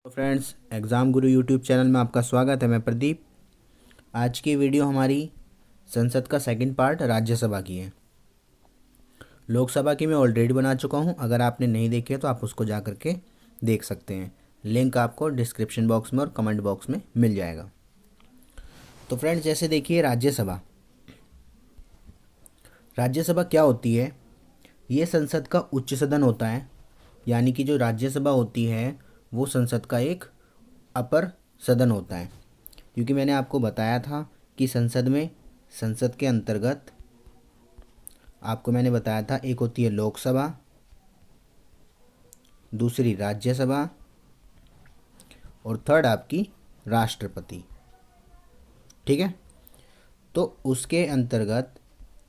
तो friends, exam गुरु YouTube channel में आपका स्वागत है। मैं प्रदीप। आज की वीडियो हमारी संसद का सेकंड पार्ट राज्यसभा की है। लोकसभा की मैं ऑलरेडी बना चुका हूं। अगर आपने नहीं देखी है तो आप उसको जा करके देख सकते हैं। लिंक आपको डिस्क्रिप्शन बॉक्स में और कमेंट बॉक्स में मिल जाएगा। तो फ्रेंड्स, जैसे देखिए, राज्यसभा राज्यसभा क्या होती है? ये संसद का उच्च सदन होता है। यानी कि जो राज्यसभा होती है वो संसद का एक अपर सदन होता है। क्योंकि मैंने आपको बताया था कि संसद के अंतर्गत आपको मैंने बताया था, एक होती है लोकसभा, दूसरी राज्यसभा और थर्ड आपकी राष्ट्रपति। ठीक है, तो उसके अंतर्गत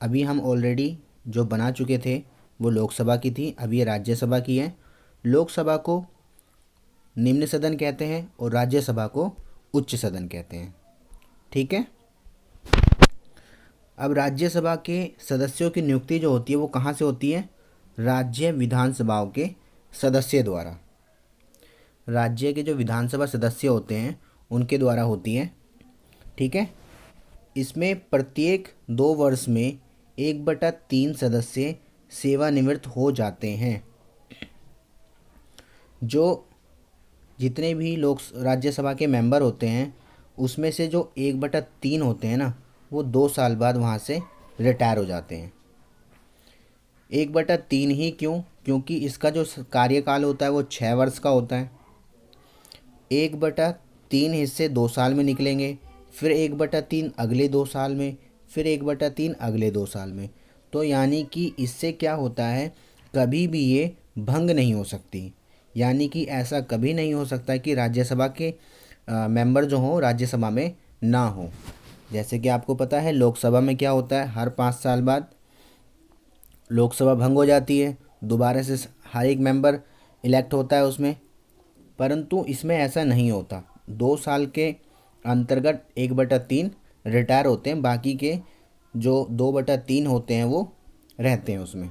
अभी हम ऑलरेडी जो बना चुके थे वो लोकसभा की थी, अभी ये राज्यसभा की है। लोकसभा को निम्न सदन कहते हैं और राज्यसभा को उच्च सदन कहते हैं। ठीक है, अब राज्यसभा के सदस्यों की नियुक्ति जो होती है वो कहाँ से होती है? राज्य विधानसभाओं के सदस्य द्वारा। राज्य के जो विधानसभा सदस्य होते हैं उनके द्वारा होती है। ठीक है, इसमें प्रत्येक 2 वर्ष में 1/3 सदस्य सेवानिवृत्त हो जाते हैं। जो जितने भी लोग राज्यसभा के मेंबर होते हैं उसमें से जो 1/3 होते हैं ना, वो 2 साल बाद वहाँ से रिटायर हो जाते हैं। 1/3 ही क्यों? क्योंकि इसका जो कार्यकाल होता है वो 6 वर्ष का होता है। 1/3 हिस्से 2 साल में निकलेंगे, फिर 1/3 अगले 2 साल में, फिर 1/3 अगले 2 साल में। तो यानी कि इससे क्या होता है, कभी भी ये भंग नहीं हो सकती। यानी कि ऐसा कभी नहीं हो सकता कि राज्यसभा के मेंबर जो हों राज्यसभा में ना हो। जैसे कि आपको पता है लोकसभा में क्या होता है, हर 5 साल बाद लोकसभा भंग हो जाती है, दोबारा से हर एक मेंबर इलेक्ट होता है उसमें। परंतु इसमें ऐसा नहीं होता। 2 साल के अंतर्गत 1/3 रिटायर होते हैं, बाकी के जो 2/3 होते हैं वो रहते हैं उसमें,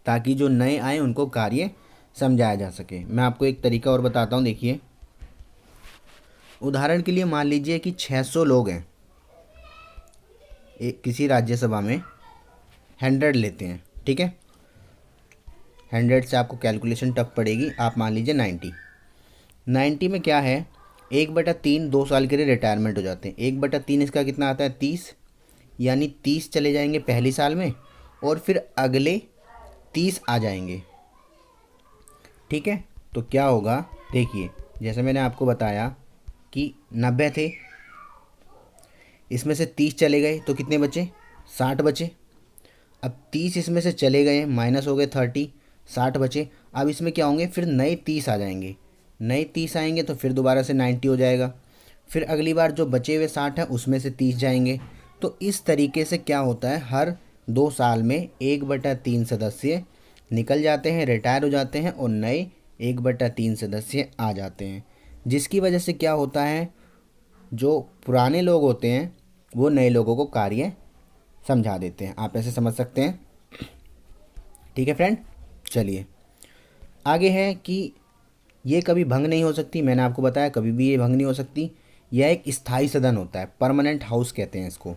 ताकि जो नए आए उनको कार्य समझाया जा सके। मैं आपको एक तरीका और बताता हूँ। देखिए, उदाहरण के लिए मान लीजिए कि 600 लोग हैं किसी राज्यसभा में, 100 लेते हैं। ठीक है, 100 से आपको कैलकुलेशन टफ पड़ेगी, आप मान लीजिए 90 में क्या है, 1/3 2 साल के लिए रिटायरमेंट हो जाते हैं। 1/3 इसका कितना आता है, 30। यानी 30 चले जाएंगे पहली साल में और फिर अगले 30 आ जाएंगे। ठीक है, तो क्या होगा, देखिए जैसे मैंने आपको बताया कि 90 थे, इसमें से 30 चले गए तो कितने बचे, 60 बचे। अब 30 इसमें से चले गए, माइनस हो गए 30, 60 बचे। अब इसमें क्या होंगे, फिर नए 30 आ जाएंगे। नए 30 आएंगे तो फिर दोबारा से 90 हो जाएगा। फिर अगली बार जो बचे हुए 60 हैं उसमें से 30 जाएंगे। तो इस तरीके से क्या होता है, हर 2 साल में 1/3 सदस्य निकल जाते हैं, रिटायर हो जाते हैं और नए 1/3 सदस्य आ जाते हैं। जिसकी वजह से क्या होता है, जो पुराने लोग होते हैं वो नए लोगों को कार्य समझा देते हैं। आप ऐसे समझ सकते हैं। ठीक है फ्रेंड, चलिए आगे है कि ये कभी भंग नहीं हो सकती। मैंने आपको बताया कभी भी ये भंग नहीं हो सकती। यह एक स्थायी सदन होता है, परमानेंट हाउस कहते हैं इसको।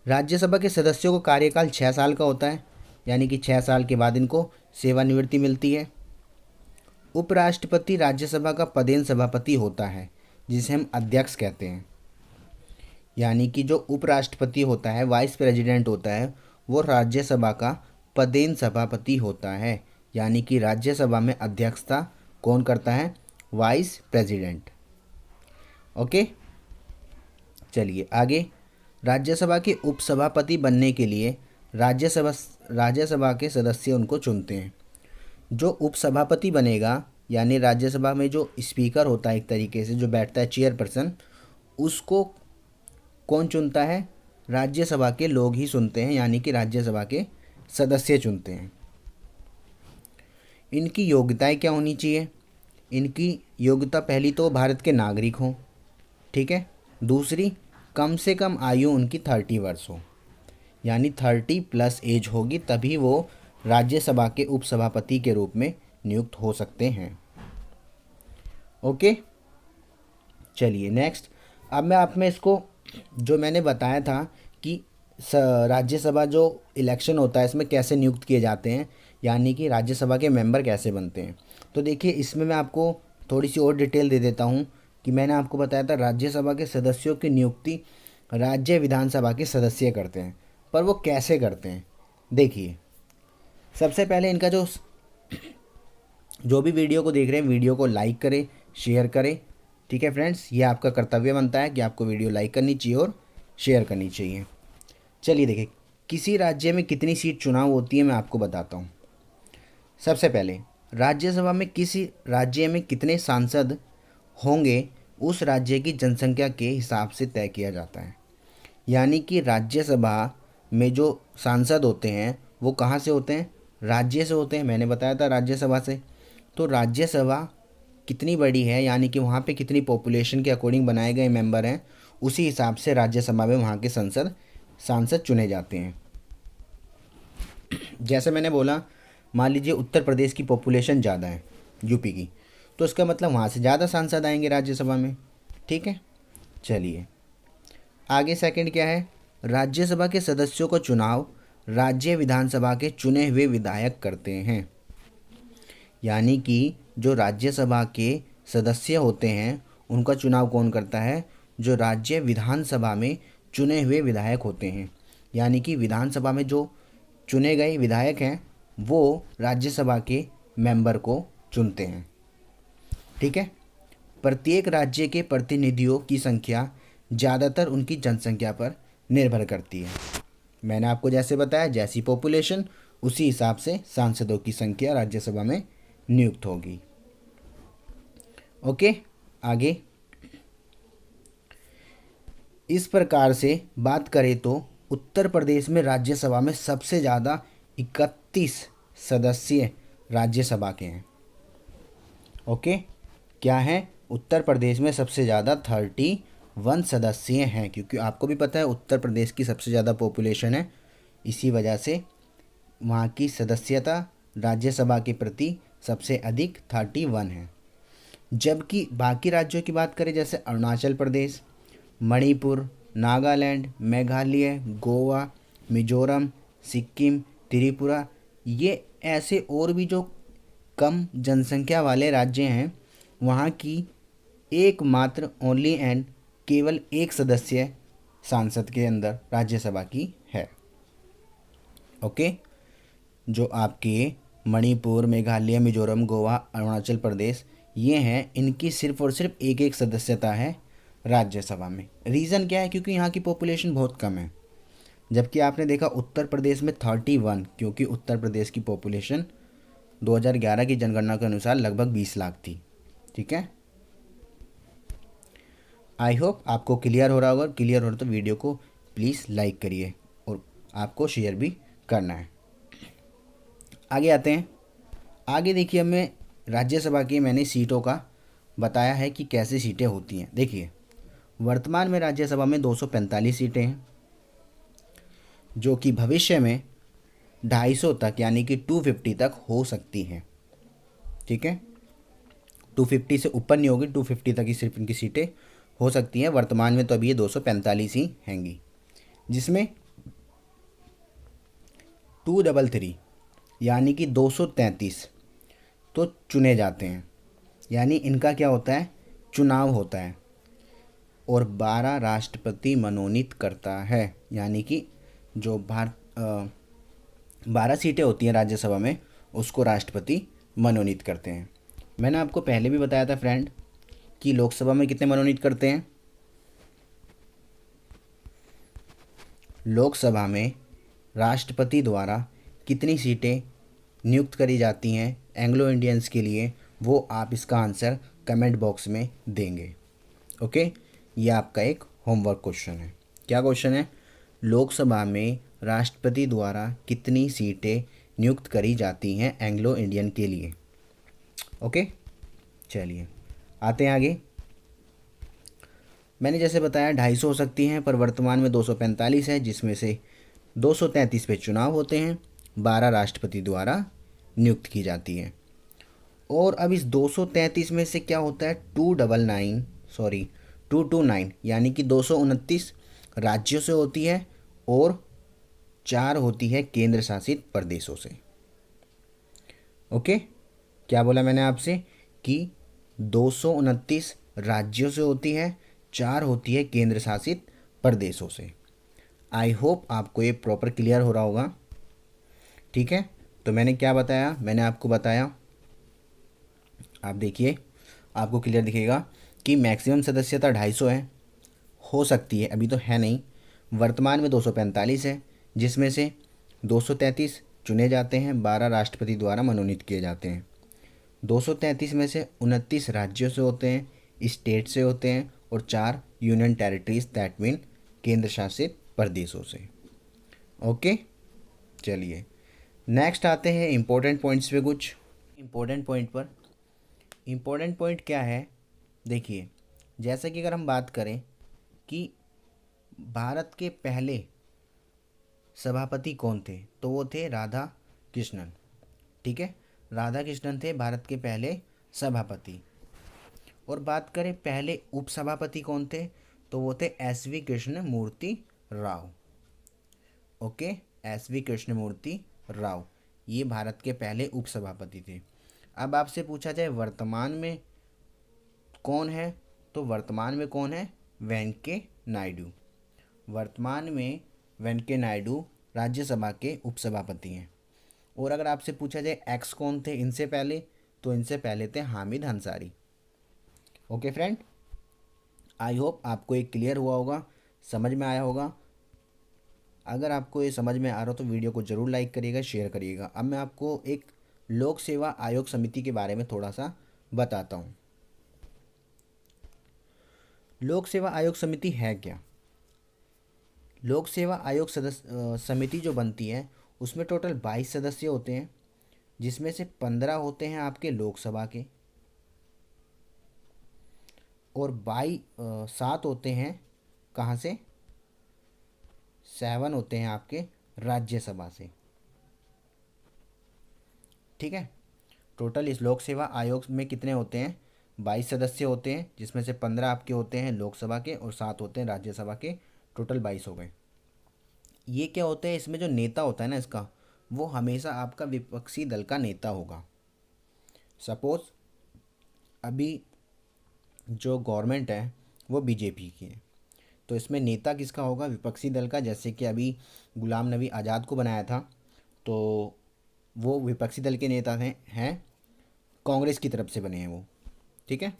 राज्यसभा के सदस्यों को कार्यकाल 6 साल का होता है, यानी कि 6 साल के बाद इनको सेवानिवृत्ति मिलती है। उपराष्ट्रपति राज्यसभा का पदेन सभापति होता है, जिसे हम अध्यक्ष कहते हैं। यानी कि जो उपराष्ट्रपति होता है, वाइस प्रेसिडेंट होता है, वो राज्यसभा का पदेन सभापति होता है। यानी कि राज्यसभा में अध्यक्षता कौन करता है, वाइस प्रेसिडेंट। ओके, चलिए आगे। राज्यसभा के उपसभापति बनने के लिए राज्यसभा के सदस्य उनको चुनते हैं। जो उपसभापति बनेगा, यानी राज्यसभा में जो स्पीकर होता है, एक तरीके से जो बैठता है चेयरपर्सन, उसको कौन चुनता है, राज्यसभा के लोग ही चुनते हैं। यानी कि राज्यसभा के सदस्य चुनते हैं। इनकी योग्यताएं क्या होनी चाहिए? इनकी योग्यता पहली तो भारत के नागरिक हों। ठीक है, दूसरी कम से कम आयु उनकी 30 वर्ष हो, यानी 30+ एज होगी, तभी वो राज्यसभा के उपसभापति के रूप में नियुक्त हो सकते हैं। ओके, चलिए नेक्स्ट। अब मैं आप में इसको जो मैंने बताया था कि राज्यसभा जो इलेक्शन होता है इसमें कैसे नियुक्त किए जाते हैं, यानी कि राज्यसभा के मेंबर कैसे बनते हैं, तो देखिए इसमें मैं आपको थोड़ी सी और डिटेल दे देता हूँ कि मैंने आपको बताया था राज्यसभा के सदस्यों की नियुक्ति राज्य विधानसभा के सदस्य करते हैं, पर वो कैसे करते हैं। देखिए सबसे पहले इनका जो भी वीडियो को देख रहे हैं वीडियो को लाइक करें, शेयर करें। ठीक है फ्रेंड्स, ये आपका कर्तव्य बनता है कि आपको वीडियो लाइक करनी चाहिए और शेयर करनी चाहिए। चलिए देखिए, किसी राज्य में कितनी सीट चुनाव होती है मैं आपको बताता हूँ। सबसे पहले राज्यसभा में किसी राज्य में कितने सांसद होंगे उस राज्य की जनसंख्या के हिसाब से तय किया जाता है। यानी कि राज्यसभा में जो सांसद होते हैं वो कहाँ से होते हैं, राज्य से होते हैं। मैंने बताया था राज्यसभा से। तो राज्यसभा कितनी बड़ी है, यानी कि वहाँ पे कितनी पॉपुलेशन के अकॉर्डिंग बनाए गए मेंबर हैं, उसी हिसाब से राज्यसभा में वहाँ के सांसद चुने जाते हैं। जैसे मैंने बोला, मान लीजिए उत्तर प्रदेश की पॉपुलेशन ज़्यादा है यूपी की, तो इसका मतलब वहाँ से ज़्यादा सांसद आएंगे राज्यसभा में। ठीक है, चलिए आगे सेकंड क्या है, राज्यसभा के सदस्यों का चुनाव राज्य विधानसभा के चुने हुए विधायक करते हैं। यानी कि जो राज्यसभा के सदस्य होते हैं उनका चुनाव कौन करता है, जो राज्य विधानसभा में चुने हुए विधायक होते हैं। यानी कि विधानसभा में जो चुने गए विधायक हैं वो राज्यसभा के मेंबर को चुनते हैं। ठीक है, प्रत्येक राज्य के प्रतिनिधियों की संख्या ज़्यादातर उनकी जनसंख्या पर निर्भर करती है। मैंने आपको जैसे बताया, जैसी पॉपुलेशन उसी हिसाब से सांसदों की संख्या राज्यसभा में नियुक्त होगी। ओके, आगे इस प्रकार से बात करें तो उत्तर प्रदेश में राज्यसभा में सबसे ज़्यादा 31 सदस्य राज्यसभा के हैं। ओके, क्या है, उत्तर प्रदेश में सबसे ज़्यादा 31 सदस्य हैं, क्योंकि आपको भी पता है उत्तर प्रदेश की सबसे ज़्यादा पॉपुलेशन है, इसी वजह से वहाँ की सदस्यता राज्यसभा के प्रति सबसे अधिक 31 है। जबकि बाकी राज्यों की बात करें, जैसे अरुणाचल प्रदेश, मणिपुर, नागालैंड, मेघालय, गोवा, मिजोरम, सिक्किम, त्रिपुरा, ये ऐसे और भी जो कम जनसंख्या वाले राज्य हैं, वहाँ की एकमात्र ओनली एंड केवल एक सदस्य सांसद के अंदर राज्यसभा की है। ओके, जो आपके मणिपुर, मेघालय, मिजोरम, गोवा, अरुणाचल प्रदेश ये हैं, इनकी सिर्फ और सिर्फ एक एक सदस्यता है राज्यसभा में। रीज़न क्या है, क्योंकि यहाँ की पॉपुलेशन बहुत कम है। जबकि आपने देखा उत्तर प्रदेश में 31, क्योंकि उत्तर प्रदेश की पॉपुलेशन 2011 की जनगणना के अनुसार लगभग 20 लाख थी। ठीक है, आई होप आपको क्लियर हो रहा होगा। क्लियर हो रहा तो वीडियो को प्लीज़ लाइक करिए और आपको शेयर भी करना है। आगे आते हैं। आगे देखिए, हमें राज्यसभा की मैंने सीटों का बताया है कि कैसे सीटें होती हैं। देखिए वर्तमान में राज्यसभा में 245 सीटें हैं, जो कि भविष्य में 250 तक यानी कि 250 तक हो सकती हैं। ठीक है, 250 से ऊपर नहीं होगी, 250 तक ही सिर्फ इनकी सीटें हो सकती हैं। वर्तमान में तो अभी ये 245 ही हैंगी, जिसमें 233 यानी कि 233 तो चुने जाते हैं, यानी इनका क्या होता है, चुनाव होता है। और 12 राष्ट्रपति मनोनीत करता है, यानी कि जो 12 सीटें होती हैं राज्यसभा में उसको राष्ट्रपति मनोनीत करते हैं। मैंने आपको पहले भी बताया था फ्रेंड कि लोकसभा में कितने मनोनीत करते हैं। लोकसभा में राष्ट्रपति द्वारा कितनी सीटें नियुक्त करी जाती हैं एंग्लो इंडियंस के लिए, वो आप इसका आंसर कमेंट बॉक्स में देंगे। ओके, ये आपका एक होमवर्क क्वेश्चन है। क्या क्वेश्चन है, लोकसभा में राष्ट्रपति द्वारा कितनी सीटें नियुक्त करी जाती हैं एंग्लो इंडियन के लिए। ओके, चलिए आते हैं आगे। मैंने जैसे बताया 250 हो सकती हैं, पर वर्तमान में 245 है, जिसमें से 233 पे चुनाव होते हैं, 12 राष्ट्रपति द्वारा नियुक्त की जाती हैं। और अब इस 233 में से क्या होता है, 229 यानी कि 229 राज्यों से होती है और 4 होती है केंद्र शासित प्रदेशों से। ओके, क्या बोला मैंने आपसे कि 229 राज्यों से होती है, 4 होती है केंद्र शासित प्रदेशों से। आई होप आपको ये प्रॉपर क्लियर हो रहा होगा। ठीक है, तो मैंने क्या बताया, मैंने आपको बताया, आप देखिए आपको क्लियर दिखेगा कि मैक्सिमम सदस्यता 250 है, हो सकती है, अभी तो है नहीं। वर्तमान में 245 है, जिसमें से 233 चुने जाते हैं, 12 राष्ट्रपति द्वारा मनोनीत किए जाते हैं। 233 में से 29 राज्यों से होते हैं, स्टेट से होते हैं, और 4 यूनियन टेरिटरीज दैट मीन केंद्र शासित प्रदेशों से। ओके, चलिए नेक्स्ट आते हैं इम्पोर्टेंट पॉइंट्स पे। कुछ इम्पोर्टेंट पॉइंट क्या है, देखिए जैसे कि अगर हम बात करें कि भारत के पहले सभापति कौन थे, तो वो थे राधा कृष्णन। ठीक है, राधा कृष्णन थे भारत के पहले सभापति। और बात करें पहले उपसभापति कौन थे, तो वो थे S V. Krishnamurthy Rao. Okay, S V. Krishnamurthy Rao, ये भारत के पहले उपसभापति थे। अब आपसे पूछा जाए वर्तमान में कौन है, तो वर्तमान में कौन है, वेंकैया नायडू। वर्तमान में वेंकैया नायडू राज्यसभा के उपसभापति हैं। और अगर आपसे पूछा जाए एक्स कौन थे इनसे पहले, तो इनसे पहले थे Hamid Ansari. Okay friend, I hope आपको ये क्लियर हुआ होगा, समझ में आया होगा। अगर आपको ये समझ में आ रहा हो तो वीडियो को ज़रूर लाइक करिएगा, शेयर करिएगा। अब मैं आपको एक लोक सेवा आयोग समिति के बारे में थोड़ा सा बताता हूँ। लोक सेवा आयोग समिति है क्या? लोक सेवा आयोग समिति जो बनती है उसमें टोटल 22 सदस्य होते हैं, जिसमें से 15 होते हैं आपके लोकसभा के और 7 होते हैं कहाँ से, 7 होते हैं आपके राज्यसभा से। ठीक है, टोटल इस लोक सेवा आयोग में कितने होते हैं, 22 सदस्य होते हैं, जिसमें से 15 आपके होते हैं लोकसभा के और 7 होते हैं राज्यसभा के, टोटल 22 हो गए। ये क्या होता है, इसमें जो नेता होता है ना इसका, वो हमेशा आपका विपक्षी दल का नेता होगा। सपोज अभी जो गवर्नमेंट है वो बीजेपी की है, तो इसमें नेता किसका होगा, विपक्षी दल का। जैसे कि अभी गुलाम नबी आज़ाद को बनाया था, तो वो विपक्षी दल के नेता हैं कांग्रेस की तरफ से बने हैं वो। ठीक है,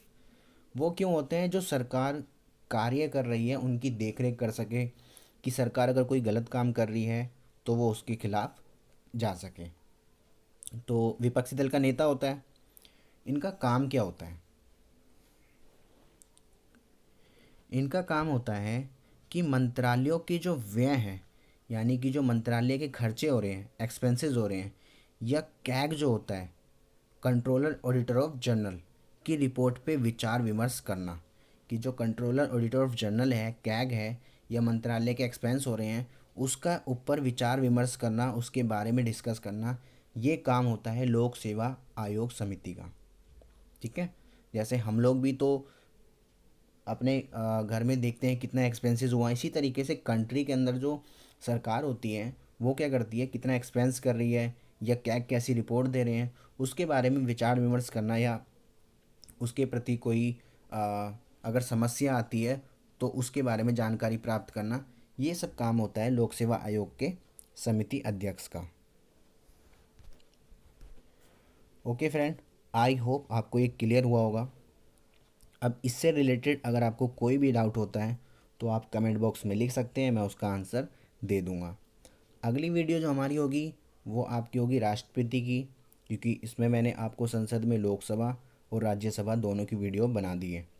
वो क्यों होते हैं, जो सरकार कार्य कर रही है उनकी देखरेख कर सके, कि सरकार अगर कोई गलत काम कर रही है तो वो उसके खिलाफ जा सके। तो विपक्षी दल का नेता होता है। इनका काम क्या होता है, इनका काम होता है कि मंत्रालयों के जो व्यय हैं, यानी कि जो मंत्रालय के खर्चे हो रहे हैं, एक्सपेंसेस हो रहे हैं, या कैग जो होता है, कंट्रोलर ऑडिटर ऑफ जनरल की रिपोर्ट पे विचार विमर्श करना, कि जो कंट्रोलर ऑडिटर ऑफ जनरल है, कैग है, या मंत्रालय के एक्सपेंस हो रहे हैं उसका ऊपर विचार विमर्श करना, उसके बारे में डिस्कस करना, ये काम होता है लोक सेवा आयोग समिति का। ठीक है, जैसे हम लोग भी तो अपने घर में देखते हैं कितना एक्सपेंसेस हुआ, इसी तरीके से कंट्री के अंदर जो सरकार होती है वो क्या करती है, कितना एक्सपेंस कर रही है या क्या कैसी रिपोर्ट दे रहे हैं, उसके बारे में विचार विमर्श करना, या उसके प्रति कोई अगर समस्या आती है तो उसके बारे में जानकारी प्राप्त करना, ये सब काम होता है लोक सेवा आयोग के समिति अध्यक्ष का। ओके फ्रेंड, आई होप आपको ये क्लियर हुआ होगा। अब इससे रिलेटेड अगर आपको कोई भी डाउट होता है तो आप कमेंट बॉक्स में लिख सकते हैं, मैं उसका आंसर दे दूंगा। अगली वीडियो जो हमारी होगी वो आपकी होगी राष्ट्रपति की, क्योंकि इसमें मैंने आपको संसद में लोकसभा और राज्यसभा दोनों की वीडियो बना दी है।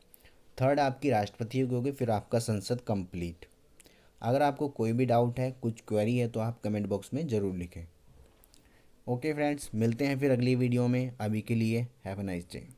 थर्ड आपकी राष्ट्रपति की होगी, फिर आपका संसद कंप्लीट। अगर आपको कोई भी डाउट है, कुछ क्वेरी है, तो आप कमेंट बॉक्स में ज़रूर लिखें। ओके फ्रेंड्स, मिलते हैं फिर अगली वीडियो में। अभी के लिए हैव अ नाइस डे।